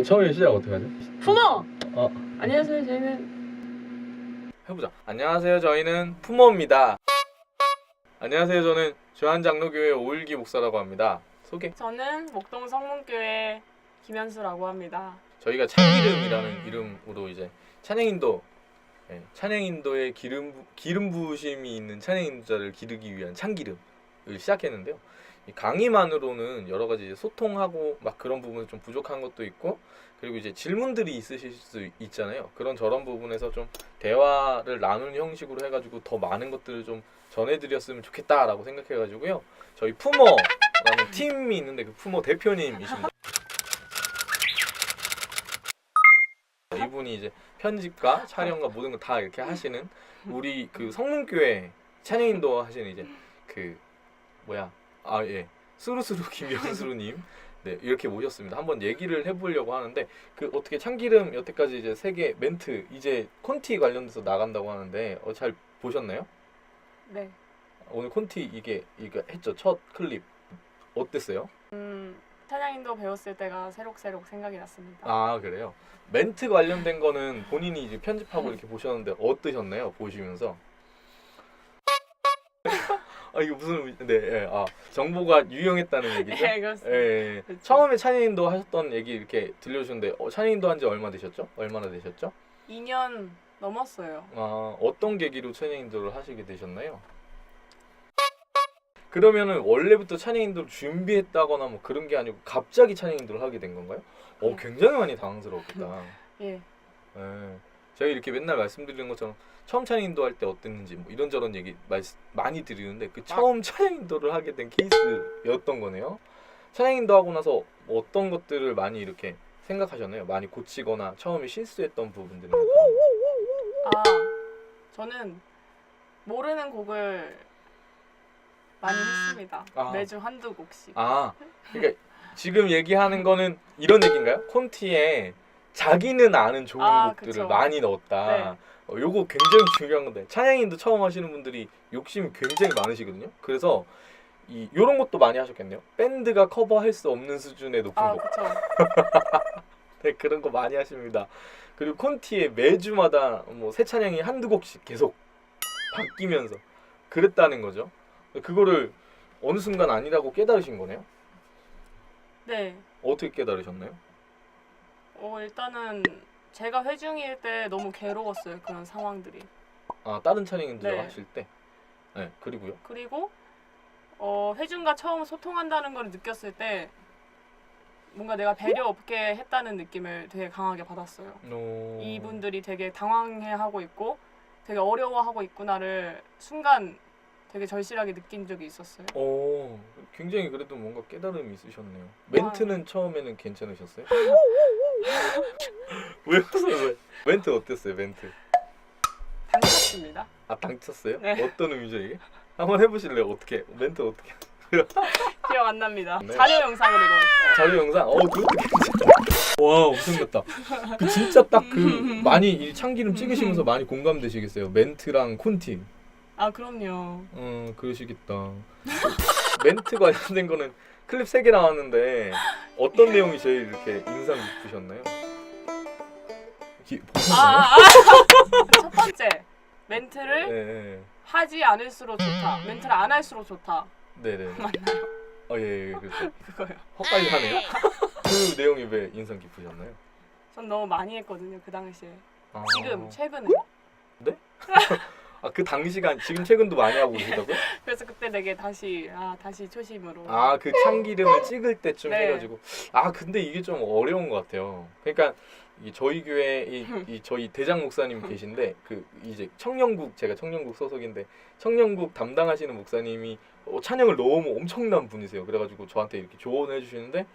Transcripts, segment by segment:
처음에 시작 어떻게 하죠? 품어! 어. 안녕하세요. 저희는 해보자. 안녕하세요. 저희는 품어입니다. 안녕하세요. 저는 주한장로교회 오일기 목사라고 합니다. 소개. 저는 목동 성문교회 김현수라고 합니다. 저희가 참기름이라는 이름으로 이제 찬양인도, 찬양인도의 기름 부으심이 있는 찬양인도자를 기르기 위한 참기름을 시작했는데요. 이 강의만으로는 여러 가지 이제 소통하고 막 그런 부분은 좀 부족한 것도 있고, 그리고 이제 질문들이 있으실 수 있잖아요. 그런 저런 부분에서 좀 대화를 나누는 형식으로 해가지고 더 많은 것들을 좀 전해드렸으면 좋겠다라고 생각해가지고요. 저희 품어라는 팀이 있는데 그 품어 대표님이십니다. 이분이 이제 편집과 촬영과 모든 걸 다 이렇게 하시는 우리 그 성문교회 찬양인도 하시는 이제 그 수루수루 김영수루님, 네, 이렇게 모셨습니다. 한번 얘기를 해보려고 하는데, 그 어떻게 참기름 여태까지 이제 3개 멘트 이제 콘티 관련돼서 나간다고 하는데 잘 보셨나요? 네. 오늘 콘티 이거 했죠. 첫 클립 어땠어요? 찬양인도 배웠을 때가 새록새록 생각이 났습니다. 아, 그래요? 멘트 관련된 거는 본인이 이제 편집하고 이렇게 보셨는데 어떠셨나요? 보시면서? 이거 무슨 정보가 유용했다는 얘기죠? 네, 그렇습니다. 예. 그렇죠. 처음에 찬양인도 하셨던 얘기 이렇게 들려주셨는데 찬양인도 한 지 얼마나 되셨죠? 2년 넘었어요. 어떤 계기로 찬양인도를 하시게 되셨나요? 그러면은 원래부터 찬양인도를 준비했다거나 뭐 그런 게 아니고 갑자기 찬양인도를 하게 된 건가요? 굉장히 많이 당황스러웠겠다. 예. 예. 제가 이렇게 맨날 말씀드리는 것처럼 처음 찬양인도 할 때 어땠는지 뭐 이런저런 얘기 많이 드리는데 그 처음 찬양인도를 하게 된 케이스였던 거네요. 찬양인도 하고 나서 어떤 것들을 많이 이렇게 생각하셨나요? 많이 고치거나 처음에 실수했던 부분들이나 저는 모르는 곡을 많이 했습니다. 매주 한두 곡씩. 그러니까 지금 얘기하는 거는 이런 얘기인가요? 콘티에 자기는 아는 좋은 곡들을 그쵸. 많이 넣었다. 네. 요거 굉장히 중요한 건데 찬양인도 처음 하시는 분들이 욕심이 굉장히 많으시거든요. 그래서 요런 것도 많이 하셨겠네요. 밴드가 커버할 수 없는 수준의 높은 곡. 그쵸. 네, 그런 거 많이 하십니다. 그리고 콘티에 매주마다 뭐 새 찬양이 한두 곡씩 계속 바뀌면서 그랬다는 거죠. 그거를 어느 순간 아니라고 깨달으신 거네요. 네. 어떻게 깨달으셨나요? 일단은 제가 회중일 때 너무 괴로웠어요. 그런 상황들이. 다른 찬양인들 네. 하실 때. 네, 그리고요. 그리고 회중과 처음 소통한다는 걸 느꼈을 때 뭔가 내가 배려 없게 했다는 느낌을 되게 강하게 받았어요. 이분들이 되게 당황해하고 있고 되게 어려워하고 있구나를 순간 되게 절실하게 느낀 적이 있었어요. 굉장히 그래도 뭔가 깨달음이 있으셨네요. 멘트는 처음에는 괜찮으셨어요? 왜 웃어요? 멘트 어땠어요? 멘트? 당쳤습니다. 당쳤어요? 네. 어떤 의미죠 이게? 한번 해보실래요? 멘트 어떻게? 기억 안 납니다. 네. 자료 영상으로 넣었어요. 자료 영상? 그것도 괜찮아. 와, 엄청 좋다. 그 진짜 딱 많이 이 참기름 찍으시면서 많이 공감되시겠어요. 멘트랑 콘티. 그럼요. 그러시겠다. 멘트 관련된 거는 클립 3개 나왔는데 어떤 내용이 제일 이렇게 인상 깊으셨나요? 보셨나요? 첫 번째 멘트를 네. 하지 않을수록 좋다. 멘트를 안 할수록 좋다. 네네. 맞나요? 그렇죠. 그거요. 헛갈리 하네요. 그 내용이 왜 인상 깊으셨나요? 전 너무 많이 했거든요. 그 당시에. 지금 최근에. 네? 그 당시간 지금 최근도 많이 하고 계시다고요? 그래서 그때 되게 다시 초심으로. 그 참기름을 찍을 때쯤 네. 해가지고 근데 이게 좀 어려운 것 같아요. 그러니까 저희 교회 저희 대장 목사님 계신데 이제 제가 청년국 소속인데 청년국 담당하시는 목사님이 찬양을 너무 엄청난 분이세요. 그래가지고 저한테 이렇게 조언을 해주시는데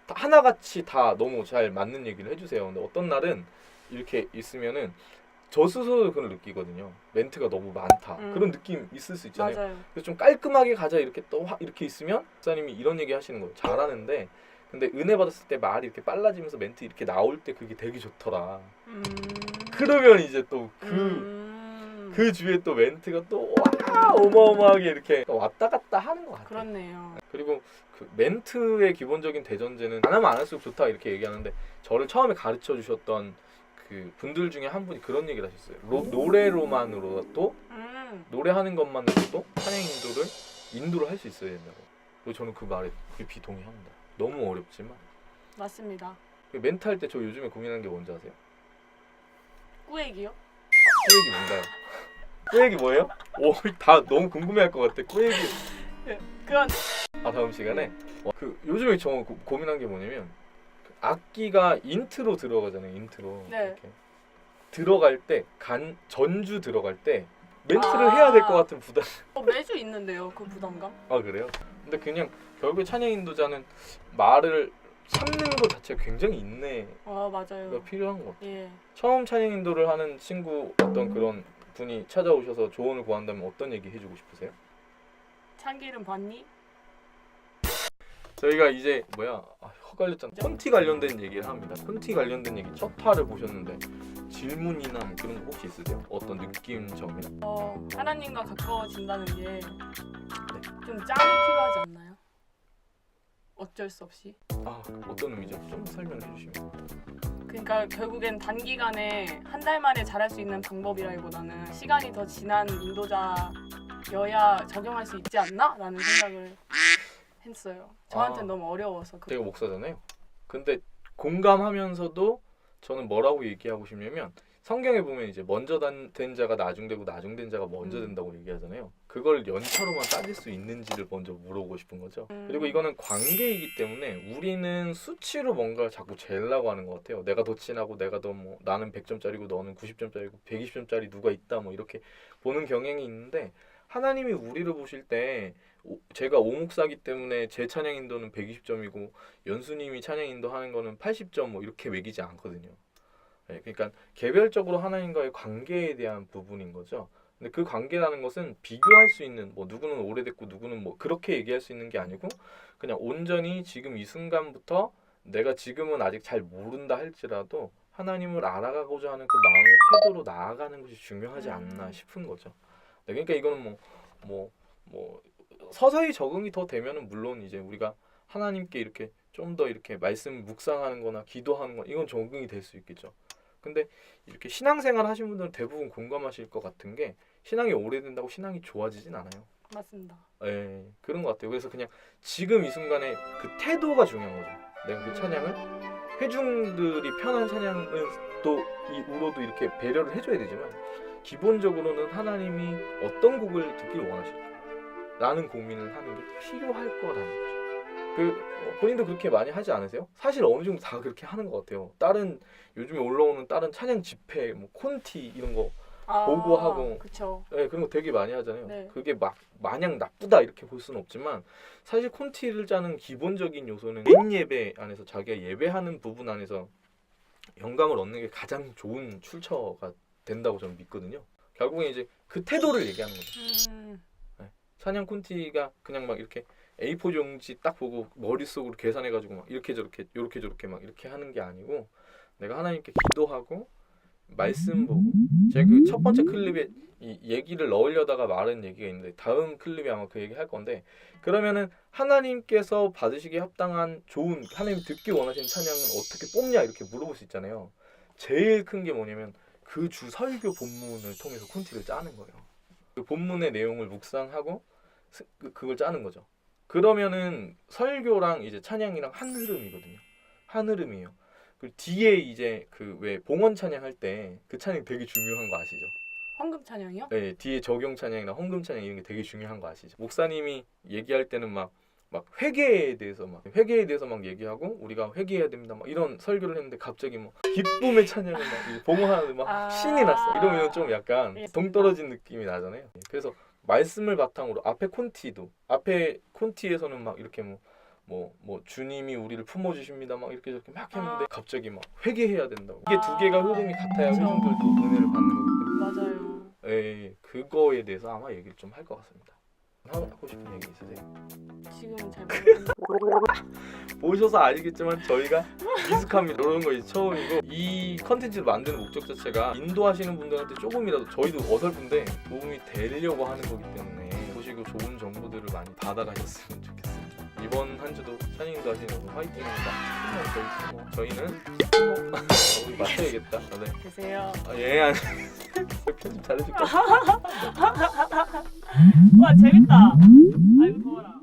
하나같이 다 너무 잘 맞는 얘기를 해주세요. 근데 어떤 날은 이렇게 있으면은 저 스스로 그걸 느끼거든요. 멘트가 너무 많다. 그런 느낌 있을 수 있잖아요. 맞아요. 그래서 좀 깔끔하게 가자 이렇게 이렇게 있으면 목사님이 이런 얘기 하시는 거예요. 잘하는데 근데 은혜 받았을 때 말이 이렇게 빨라지면서 멘트 이렇게 나올 때 그게 되게 좋더라. 그러면 이제 또 그 그 주위에 또 멘트가 또 와 어마어마하게 이렇게 왔다 갔다 하는 것 같아요. 그렇네요. 그리고 그 멘트의 기본적인 대전제는 안 하면 안 할수록 좋다 이렇게 얘기하는데 저를 처음에 가르쳐 주셨던 그 분들 중에 한 분이 그런 얘기를 하셨어요. 노래로만으로도 노래하는 것만으로도 찬양 인도를 할 수 있어야 된다고. 그리고 저는 그 말에 깊이 동의합니다. 너무 어렵지만 맞습니다. 멘트 할 때 저 요즘에 고민하는 게 뭔지 아세요? 꾸얘기요? 꾸얘기 뭔가요? 꾸얘기 뭐예요? 오, 다 너무 궁금해할 것 같아. 꾸얘기. 그건 다음 시간에 그 요즘에 저 고민한 게 뭐냐면 그 악기가 인트로 들어가잖아요. 인트로. 네. 이렇게 들어갈 때 전주 들어갈 때 멘트를 해야 될 것 같은 부담. 매주 있는데요, 그 부담감? 아 그래요? 근데 그냥 결국에 찬양 인도자는 말을 참는 것 자체가 굉장히 인내가 맞아요. 필요한 것 같아요. 예. 처음 찬양 인도를 하는 친구 어떤 그런 분이 찾아오셔서 조언을 구한다면 어떤 얘기 해주고 싶으세요? 참기름 봤니? 저희가 이제 헛갈렸잖아. 콘티 관련된 얘기를 합니다. 콘티 관련된 얘기 첫 화를 보셨는데 질문이나 뭐 그런 거 혹시 있으세요? 어떤 느낌적인? 하나님과 가까워진다는 게 좀 짬이 필요하지 않나요? 어쩔 수 없이. 어떤 의미죠? 좀 설명해 주시면. 그러니까 결국엔 단기간에 한 달 만에 잘할 수 있는 방법이라기보다는 시간이 더 지난 인도자여야 적용할 수 있지 않나? 라는 생각을 했어요. 저한테는 너무 어려워서. 제가 목사잖아요. 근데 공감하면서도 저는 뭐라고 얘기하고 싶냐면 성경에 보면 이제 먼저 된 자가 나중되고 나중된 자가 먼저 된다고 얘기하잖아요. 그걸 연차로만 따질 수 있는지를 먼저 물어보고 싶은 거죠. 그리고 이거는 관계이기 때문에 우리는 수치로 뭔가를 자꾸 재려고 하는 것 같아요. 내가 더 친하고 내가 더 나는 100점짜리고 너는 90점짜리고 120점짜리 누가 있다 이렇게 보는 경향이 있는데 하나님이 우리를 보실 때 제가 오목사기 때문에 제 찬양 인도는 120점이고 연수님이 찬양 인도 하는 거는 80점 이렇게 매기지 않거든요. 네, 그러니까 개별적으로 하나님과의 관계에 대한 부분인 거죠. 근데 그 관계라는 것은 비교할 수 있는 누구는 오래됐고 누구는 그렇게 얘기할 수 있는 게 아니고 그냥 온전히 지금 이 순간부터 내가 지금은 아직 잘 모른다 할지라도 하나님을 알아가고자 하는 그 마음의 태도로 나아가는 것이 중요하지 않나 싶은 거죠. 네, 그러니까 이거는 서서히 적응이 더 되면은 물론 이제 우리가 하나님께 이렇게 좀 더 이렇게 말씀 묵상하는 거나 기도하는 거 이건 적응이 될 수 있겠죠. 근데 이렇게 신앙생활 하신 분들은 대부분 공감하실 것 같은 게 신앙이 오래된다고 신앙이 좋아지진 않아요. 맞습니다. 예, 그런 것 같아요. 그래서 그냥 지금 이 순간에 그 태도가 중요한 거죠. 내가 그 찬양을 회중들이 편한 찬양을 또 우로도 이렇게 배려를 해줘야 되지만 기본적으로는 하나님이 어떤 곡을 듣길 원하실까? 라는 고민을 하는 게 필요할 거라는 거죠. 본인도 그렇게 많이 하지 않으세요? 사실 어느 정도 다 그렇게 하는 것 같아요. 요즘에 올라오는 다른 찬양 집회, 콘티 이런 거 보고하고 그쵸. 네, 그런 거 되게 많이 하잖아요. 네. 그게 마냥 나쁘다 이렇게 볼 수는 없지만 사실 콘티를 짜는 기본적인 요소는 개인 예배 안에서 자기가 예배하는 부분 안에서 영감을 얻는 게 가장 좋은 출처가 된다고 저는 믿거든요. 결국에 이제 그 태도를 얘기하는 거죠. 네. 찬양 콘티가 그냥 이렇게 A4 용지 딱 보고 머릿속으로 계산해가지고 이렇게 저렇게 이렇게 하는 게 아니고 내가 하나님께 기도하고 말씀 보고 제가 그 첫 번째 클립에 이 얘기를 넣으려다가 말한 얘기가 있는데 다음 클립에 아마 그 얘기 할 건데 그러면은 하나님께서 받으시기에 합당한 좋은 하나님 듣기 원하시는 찬양은 어떻게 뽑냐 이렇게 물어볼 수 있잖아요. 제일 큰 게 뭐냐면 그 주 설교 본문을 통해서 콘티를 짜는 거예요. 그 본문의 내용을 묵상하고 그걸 짜는 거죠. 그러면은 설교랑 이제 찬양이랑 한 흐름이거든요. 한 흐름이에요. 그 뒤에 이제 그 왜 봉헌 찬양 할 때 그 찬양 되게 중요한 거 아시죠? 헌금 찬양이요? 네, 뒤에 적용 찬양이나 헌금 찬양 이런 게 되게 중요한 거 아시죠? 목사님이 얘기할 때는 막 회개에 대해서 막 얘기하고 우리가 회개해야 됩니다. 이런 설교를 했는데 갑자기 기쁨의 찬양을 봉헌하는 신이 났어. 이러면 좀 약간 동떨어진 느낌이 나잖아요. 그래서 말씀을 바탕으로 앞에 콘티에서는 이렇게 주님이 우리를 품어주십니다 이렇게 저렇게 했는데 갑자기 회개해야 된다고 이게 두 개가 흐름이 같아야 회중들도 은혜를 받는 거기 때문에 맞아요. 그거에 대해서 아마 얘기를 좀 할 것 같습니다. 하고 싶은 얘기 있으세요? 지금은 잘 모르겠는데 보셔서 아시겠지만 저희가 미숙합니다. 이런 거 이제 처음이고 이 컨텐츠를 만드는 목적 자체가 인도하시는 분들한테 조금이라도 저희도 어설픈데 도움이 되려고 하는 거기 때문에 보시고 좋은 정보들을 많이 받아가셨으면 좋겠습니다. 이번 한 주도 찬영이도 하시는 거 화이팅입니다. 저희는 우리 마쳐야겠다. 네. 계세요. 예, 아니 편집 잘해줄게. 와 재밌다. 아이고 더워라.